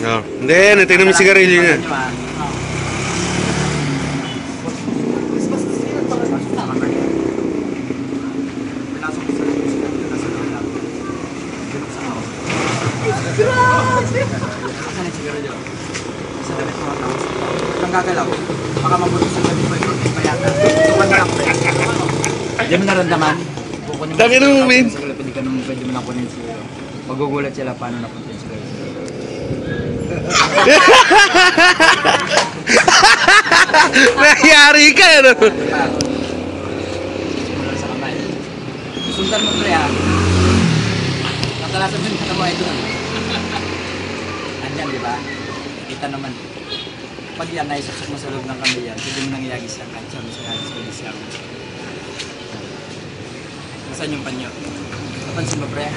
Oh. Hindi, natignan mo yung sigarilyo niya. Ang gagalaw, baka mabuti sa gabi pa ito, payata. Tuwan na ako. Hindi mo naramdaman? Dami na mo, min. Pwede ka naman pwede mo na kunin siguro. Magugulat sila paano napunta yung siguro. Nangyari ka, ano? Sa kamay. Sundan mo pre ha. Nakalasan mo yung kata mo ito. Andyan di ba? Kita naman. Pag yan naisasok mo sa loob ng kamay yan, pwede mo nang iagis lang kahit siya mo sa agis lang. Nasaan yung panyo? Napansin mo pre?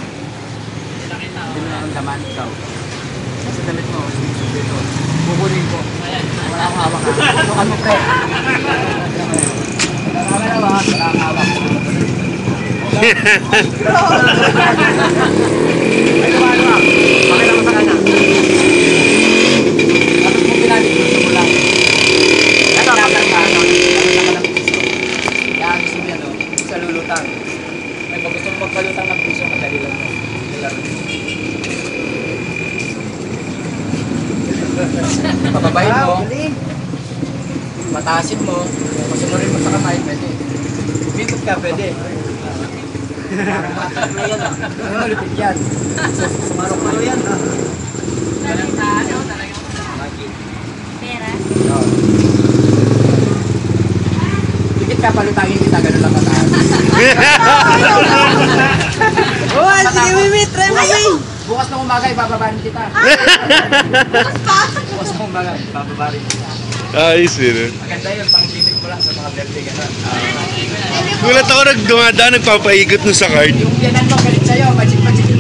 Hindi mo naramdaman ikaw. Nasa damit mo, sumusubli ito. Kukunin ko. Wala akong hawak ha. Tukan mo pre. Wala akong hawak. Ay, ano ha? Pakita mo sa kanya. Tapos mo pinalik gusto mo lang. Ito, kapag ka, kaya gusto mo yan o, sa lulutang. May pag gusto mo magpalutang ng puso, madali lang mo. Pababayin mo, mataasin mo, pasunurin mo sa kamay, pwede. Bikot ka, pwede. Ano malupit yan? Sumarok-maro yan. Pera? Oo. Dikit ka, palutangin kita, gano'n lang mataas. Oh, sige, Mimi, try mo, Mimi. Bukas ng umaga, ibababarin kita. Bukas pa? Bukas ng umaga, ibababarin kita. Ayos yun. Maganda yun, pang-gimmick mo lang sa mga birthday gano'n. Gulat ako nagdumadaan, nagpapaikot nun sa card. Yung biyanan mo, galit sa'yo, magic-magic